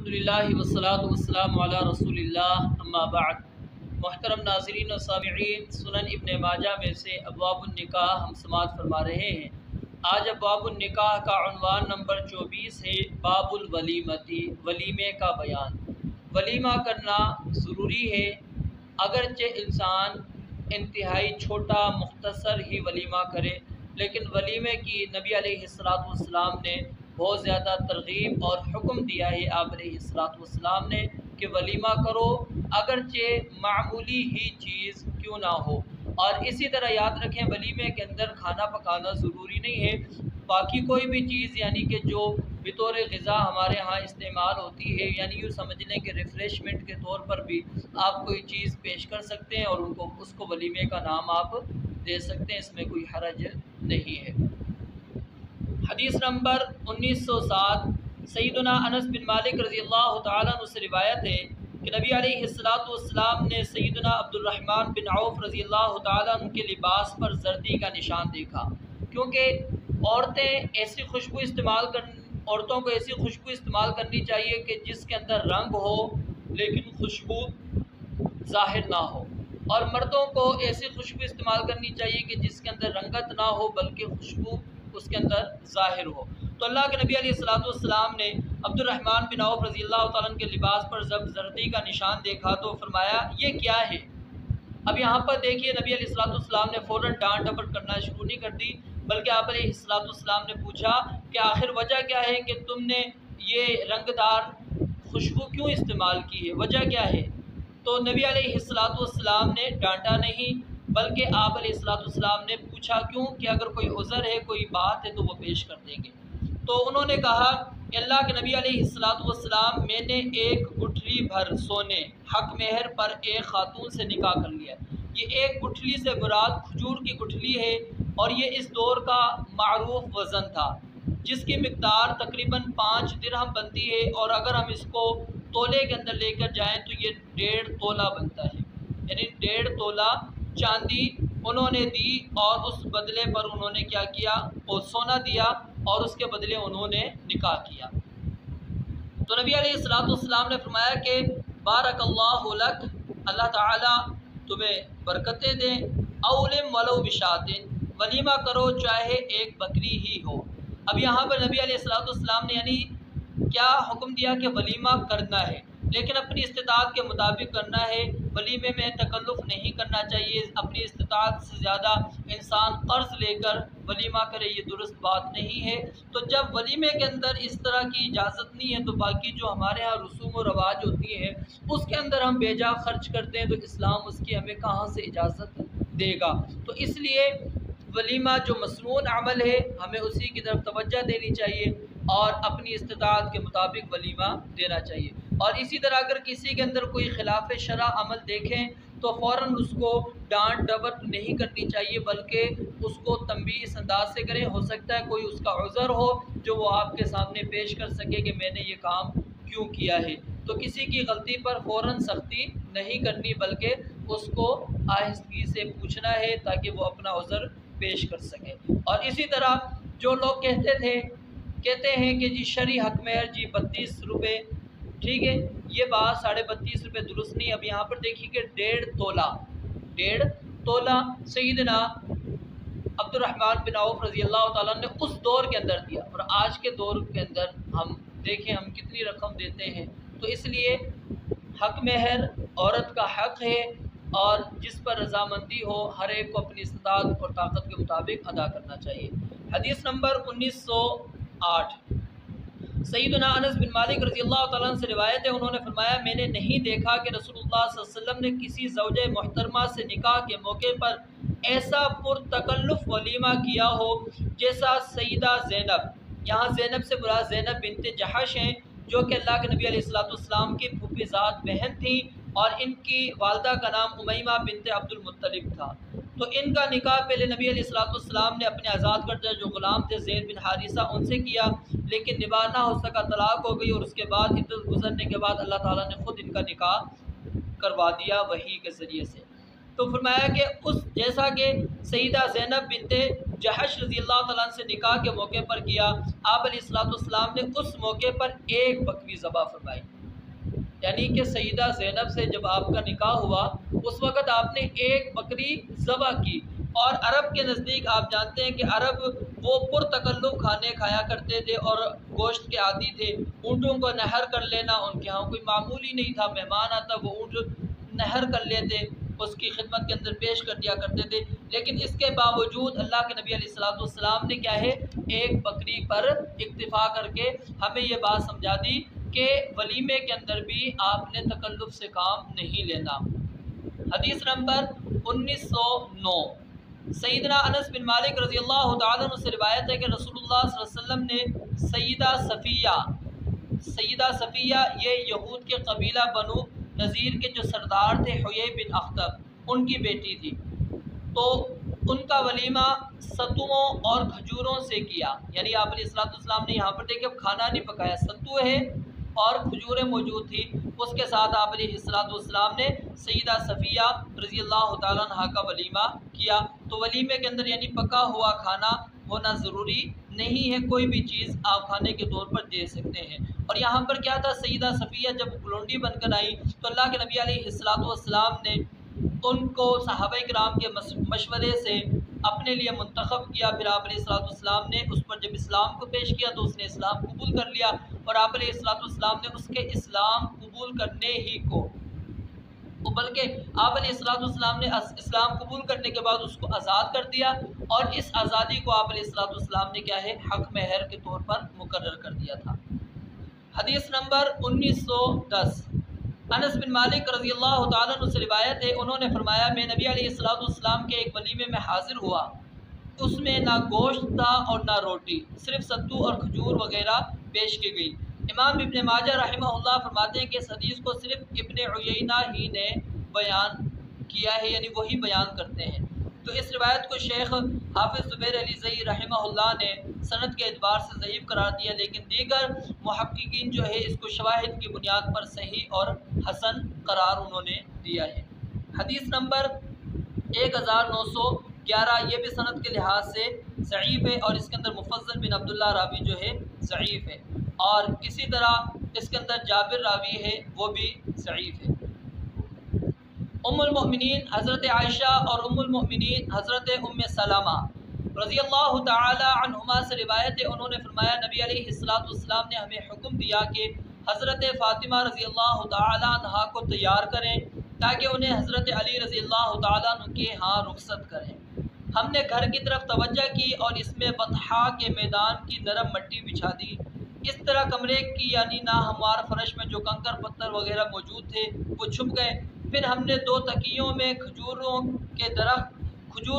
الحمدللہ والصلاۃ والسلام علی رسول اللہ اما بعد۔ محترم ناظرین و سامعین، سنن ابن ماجہ میں سے ابواب النکاح ہم سماعت فرما رہے ہیں۔ آج ابواب النکاح کا عنوان نمبر 24 ہے، باب الولیمتی، ولیمے کا بیان۔ ولیمہ کرنا ضروری ہے، اگرچہ انسان انتہائی چھوٹا مختصر ہی ولیمہ کرے، لیکن ولیمے کی نبی علیہ السلام نے بہت زیادہ ترغیب اور حکم دیا ہے آپ علیہ السلام نے کہ ولیمہ کرو، اگرچہ معمولی ہی چیز کیوں نہ ہو۔ اور اسی طرح یاد رکھیں، ولیمے کے اندر کھانا پکانا ضروری نہیں ہے، باقی کوئی بھی چیز یعنی کہ جو بطور غذا ہمارے ہاں استعمال ہوتی ہے، یعنی یوں سمجھ لیں کہ ریفریشمنٹ کے طور پر بھی آپ کوئی چیز پیش کر سکتے ہیں اور اس کو ولیمے کا نام آپ دے سکتے ہیں، اس میں کوئی حرج نہیں ہے۔ حدیث نمبر 1907 سیدنا انس بن مالک رضی اللہ تعالیٰ عنہ سے روایت ہے کہ نبی علیہ السلام نے سیدنا عبد الرحمن بن عوف رضی اللہ تعالیٰ عنہ کے لباس پر زردی کا نشان دیکھا، کیونکہ عورتوں کو ایسی خوشبو استعمال کرنی چاہیے کہ جس کے اندر رنگ ہو لیکن خوشبو ظاہر نہ ہو، اور مردوں کو ایسی خوشبو استعمال کرنی چاہیے کہ جس کے اندر رنگت نہ ہو بلکہ خوشبو اس کے اندر ظاہر ہو۔ تو اللہ کے نبی علیہ السلام نے عبد الرحمن بن عوف رضی اللہ تعالیٰ عنہ کے لباس پر جب زردی کا نشان دیکھا تو فرمایا یہ کیا ہے؟ اب یہاں پر دیکھیے، نبی علیہ السلام نے فوراً ڈانٹ ڈپٹ کرنا شروع نہیں کر دی، بلکہ آپ علیہ السلام نے پوچھا کہ آخر وجہ کیا ہے کہ تم نے یہ رنگدار خوشبو کیوں استعمال کی ہے، وجہ کیا ہے؟ تو نبی علیہ السلام نے ڈانٹا نہیں، بلکہ آپ علیہ السلام نے پوچھا کیوں، کہ اگر کوئی عذر ہے، کوئی بات ہے تو وہ پیش کر دیں گے۔ تو انہوں نے کہا کہ اللہ کے نبی علیہ السلام، میں نے ایک گٹھلی بھر سونے حق مہر پر ایک خاتون سے نکاح کر لیا۔ یہ ایک گٹھلی سے مراد کھجور کی گٹھلی ہے، اور یہ اس دور کا معروف وزن تھا، جس کی مقدار تقریباً 5 درہم بنتی ہے، اور اگر ہم اس کو تولے کے اندر لے کر جائیں تو یہ 1.5 تولہ بنتا ہے، یعنی 1.5 تولہ چاندی انہوں نے دی، اور اس بدلے پر انہوں نے کیا کیا، وہ سونا دیا، اور اس کے بدلے انہوں نے نکاح کیا۔ تو نبی علیہ السلام نے فرمایا کہ بارک اللہ لک، اللہ تعالیٰ تمہیں برکتیں دیں، اولم ولو بشاتن، ولیمہ کرو چاہے ایک بکری ہی ہو۔ اب یہاں پر نبی علیہ السلام نے یعنی کیا حکم دیا کہ ولیمہ کرنا ہے، لیکن اپنی استطاعت کے مطابق کرنا ہے، ولیمے میں تکلف نہیں کرنا چاہیے، اپنی استطاعت سے زیادہ انسان قرض لے کر ولیمہ کرے، یہ درست بات نہیں ہے۔ تو جب ولیمے کے اندر اس طرح کی اجازت نہیں ہے تو باقی جو ہمارے ہاں رسوم و رواج ہوتی ہیں اس کے اندر ہم بے جا خرچ کرتے ہیں، تو اسلام اس کی ہمیں کہاں سے اجازت دے گا؟ تو اس لیے ولیمہ جو مسنون عمل ہے ہمیں اسی کی طرف توجہ دینی چاہیے، اور اپنی استطاعت کے مطابق ولیمہ دینا چاہیے۔ اور اسی طرح اگر کسی کے اندر کوئی خلاف شرع عمل دیکھیں تو فوراً اس کو ڈانٹ ڈپٹ نہیں کرنی چاہیے، بلکہ اس کو تنبیہ انداز سے کریں۔ ہو سکتا ہے کوئی اس کا عذر ہو جو وہ آپ کے سامنے پیش کر سکے کہ میں نے یہ کام کیوں کیا ہے۔ تو کسی کی غلطی پر فوراً سختی نہیں کرنی، بلکہ اس کو آہستگی سے پوچھنا ہے تاکہ وہ اپنا عذر پیش کر سکے۔ اور اسی طرح جو لوگ کہتے ہیں کہ جی شرعی حق مہر جی 32 روپے، ٹھیک ہے، یہ بات 32.5 روپے درست نہیں۔ اب یہاں پر دیکھیے کہ 1.5 تولہ سیدنا عبد الرحمن بن عوف رضی اللہ تعالیٰ نے اس دور کے اندر دیا، اور آج کے دور کے اندر ہم دیکھیں ہم کتنی رقم دیتے ہیں۔ تو اس لیے حق مہر عورت کا حق ہے، اور جس پر رضامندی ہو ہر ایک کو اپنی استطاعت اور طاقت کے مطابق ادا کرنا چاہیے۔ حدیث نمبر 1908 سیدنا انس بن مالک رضی اللہ تعالیٰ عنہ سے روایت ہے، انہوں نے فرمایا میں نے نہیں دیکھا کہ رسول اللہ صلی اللہ علیہ وسلم نے کسی زوجہ محترمہ سے نکاح کے موقع پر ایسا پرتکلف ولیمہ کیا ہو جیسا سیدہ زینب، یہاں زینب سے مراد زینب بنت جحش ہیں، جو کہ اللہ کے نبی علیہ السلام کی پھوپھی زاد بہن تھیں، اور ان کی والدہ کا نام امیمہ بنت عبد المطلب تھا۔ تو ان کا نکاح پہلے نبی علیہ السلام نے اپنے آزاد کردہ جو غلام تھے زید بن حارثہ ان سے کیا، لیکن نباہ نہ ہو سکا، طلاق ہو گئی، اور اس کے بعد عدت گزرنے کے بعد اللہ تعالیٰ نے خود ان کا نکاح کروا دیا وحی کے ذریعے سے۔ تو تو فرمایا کہ اس جیسا کہ سیدہ زینب بنت جحش رضی اللہ تعالیٰ عنہ سے نکاح کے موقع پر کیا، آپ علیہ السلام نے اس موقع پر ایک بکری ذبح فرمائی۔ یعنی کہ سیدہ زینب سے جب آپ کا نکاح ہوا اس وقت آپ نے ایک بکری ذبح کی۔ اور عرب کے نزدیک آپ جانتے ہیں کہ عرب وہ پرتکلف کھانے کھایا کرتے تھے اور گوشت کے عادی تھے۔ اونٹوں کو نہر کر لینا ان کے ہاں کوئی معمولی نہیں تھا، مہمان آتا وہ اونٹ نہر کر لیتے، اس کی خدمت کے اندر پیش کر دیا کرتے تھے۔ لیکن اس کے باوجود اللہ کے نبی علیہ السلام نے کیا ہے، ایک بکری پر اکتفا کر کے ہمیں یہ بات سمجھا دی کہ ولیمے کے اندر بھی آپ نے تکلف سے کام نہیں لینا۔ حدیث نمبر 1909، سیدنا انس بن مالک رضی اللہ تعالیٰ عنہ سے روایت ہے کہ رسول اللہ صلی اللہ علیہ وسلم نے سیدہ صفیہ یہ یہود کے قبیلہ بنو نذیر کے جو سردار تھے حیی بن اخطب، ان کی بیٹی تھی، تو ان کا ولیمہ ستوؤں اور کھجوروں سے کیا۔ یعنی آپ علیہ السلام نے یہاں پر دیکھیں اب کھانا نہیں پکایا، ستو ہے اور کھجوریں موجود تھی، اس کے ساتھ آپ علیہ السلام نے سیدہ صفیہ رضی اللہ تعالیٰ عنہ کا ولیمہ کیا۔ تو ولیمے کے اندر یعنی پکا ہوا کھانا ہونا ضروری نہیں ہے، کوئی بھی چیز آپ کھانے کے طور پر دے سکتے ہیں۔ اور یہاں پر کیا تھا، سیدہ صفیہ جب گلونڈی بن کر آئی تو اللہ کے نبی علیہ السلام نے ان کو صحابہ کرام کے مشورے سے اپنے لیے منتخب کیا۔ پھر آپ علیہ السلام نے اس پر جب اسلام کو پیش کیا تو اس نے اسلام قبول کر لیا، اور آپ علیہ السلام نے اس کے اسلام قبول کرنے ہی کو، بلکہ آپ علیہ السلام نے اسلام قبول کرنے کے بعد اس کو آزاد کر دیا، اور اس آزادی کو آپ علیہ السلام نے کیا ہے، حق مہر کے طور پر مقرر کر دیا تھا۔ حدیث نمبر 1910، انس بن مالک رضی اللہ تعالیٰ عنہ سے روایت ہے، انہوں نے فرمایا میں نبی علیہ السلام کے ایک ولیمے میں حاضر ہوا، اس میں نہ گوشت تھا اور نہ روٹی، صرف ستو اور کھجور وغیرہ پیش کی گئی۔ امام ابن ماجہ رحمہ اللہ فرماتے ہیں کہ اس حدیث کو صرف ابن عیینہ ہی نے بیان کیا ہے، یعنی وہی بیان کرتے ہیں۔ تو اس روایت کو شیخ حافظ زبیر علی زئی رحمہ اللہ نے سند کے اعتبار سے ضعیف قرار دیا، لیکن دیگر محققین جو ہے اس کو شواہد کی بنیاد پر صحیح اور حسن قرار انہوں نے دیا ہے۔ حدیث نمبر 1911، یہ بھی سند کے لحاظ سے ضعیف ہے، اور اس کے اندر مفضل بن عبداللہ راوی جو ہے ضعیف ہے، اور اسی طرح اس کے اندر جابر راوی ہے وہ بھی ضعیف ہے۔ ام المؤمنین حضرت عائشہ اور ام المؤمنین حضرت ام سلمہ رضی اللہ تعالی عنہما سے روایت ہے، انہوں نے فرمایا نبی علیہ السلام نے ہمیں حکم دیا کہ حضرت فاطمہ رضی اللہ تعالی عنہ کو تیار کریں تاکہ انہیں حضرت علی رضی اللہ تعالی عنہ کے ہاں رخصت کریں۔ ہم نے گھر کی طرف توجہ کی اور اس میں بطحا کے میدان کی نرم مٹی بچھا دی، اس طرح کمرے کی یعنی ناہموار فرش میں جو کنکر پتھر وغیرہ موجود تھے وہ چھپ گئے۔ پھر ہم نے 2 تکیوں میں کھجور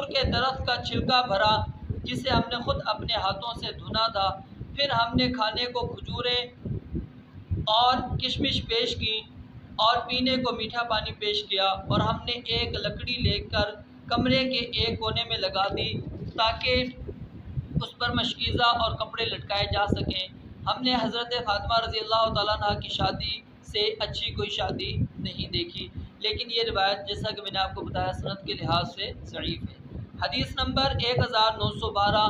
کے درخت کا چھلکا بھرا جسے ہم نے خود اپنے ہاتھوں سے دھنا تھا، پھر ہم نے کھانے کو کھجوریں اور کشمش پیش کی اور پینے کو میٹھا پانی پیش کیا، اور ہم نے ایک لکڑی لے کر کمرے کے ایک کونے میں لگا دی تاکہ اس پر مشکیزہ اور کپڑے لٹکائے جا سکیں۔ ہم نے حضرت فاطمہ رضی اللہ تعالیٰ عنہ کی شادی سے اچھی کوئی شادی نہیں دیکھی، لیکن یہ روایت جیسا کہ میں نے آپ کو بتایا سند کے لحاظ سے ضعیف ہے۔ حدیث نمبر 1912،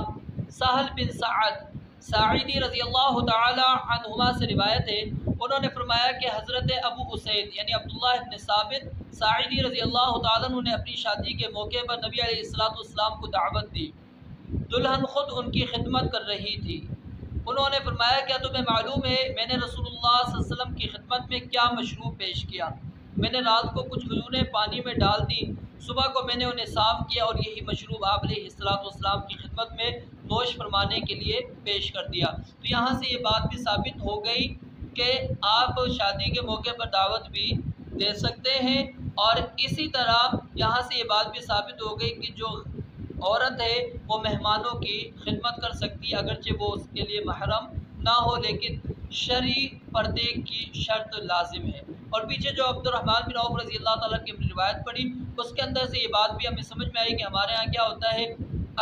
سہل بن سعد ساعدی رضی اللہ تعالی عنہما سے روایت ہے، انہوں نے فرمایا کہ حضرت ابو اسید یعنی عبداللہ ابن ثابت ساعدی رضی اللہ تعالیٰ عنہ نے اپنی شادی کے موقع پر نبی علیہ السلام کو دعوت دی، دلہن خود ان کی خدمت کر رہی تھی۔ انہوں نے فرمایا کیا تمہیں معلوم ہے میں نے رسول اللہ صلی اللہ علیہ وسلم کی خدمت میں کیا مشروب پیش کیا؟ میں نے رات کو کچھ کھجوریں پانی میں ڈال دی، صبح کو میں نے انہیں صاف کیا اور یہی مشروب آپ علیہ السلام کی خدمت میں نوش فرمانے کے لیے پیش کر دیا۔ تو یہاں سے یہ بات بھی ثابت ہو گئی کہ آپ شادی کے موقع پر دعوت بھی دے سکتے ہیں، اور اسی طرح یہاں سے یہ بات بھی ثابت ہو گئی کہ جو عورت ہے وہ مہمانوں کی خدمت کر سکتی ہے اگرچہ وہ اس کے لیے محرم نہ ہو، لیکن شرعی پردے کی شرط لازم ہے۔ اور پیچھے جو عبد الرحمن بن عوف رضی اللہ تعالیٰ کی روایت پڑھی اس کے اندر سے یہ بات بھی ہمیں سمجھ میں آئی کہ ہمارے ہاں کیا ہوتا ہے،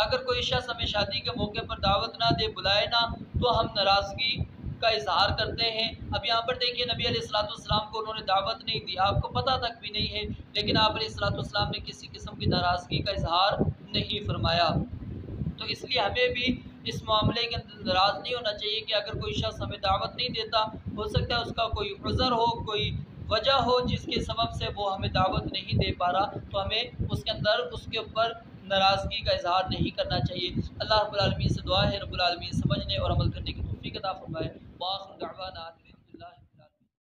اگر کوئی شخص ہمیں شادی کے موقع پر دعوت نہ دے، بلائے نہ، تو ہم ناراضگی کا اظہار کرتے ہیں۔ اب یہاں پر دیکھیے نبی علیہ السلام کو انہوں نے دعوت نہیں دی، آپ کو پتہ تک بھی نہیں ہے، لیکن آپ علیہ السلام نے کسی قسم کی ناراضگی کا اظہار نہیں فرمایا۔ تو اس لیے ہمیں بھی اس معاملے کے اندر ناراض نہیں ہونا چاہیے کہ اگر کوئی شخص ہمیں دعوت نہیں دیتا، ہو سکتا ہے اس کا کوئی عذر ہو، کوئی وجہ ہو جس کے سبب سے وہ ہمیں دعوت نہیں دے پا رہا، تو ہمیں اس کے اندر اس کے اوپر ناراضگی کا اظہار نہیں کرنا چاہیے۔ اللہ رب العالمین سے دعا ہے رب العالمین سمجھنے اور عمل کرنے کی توفیق عطا فرمائے۔ وآخر دعوانا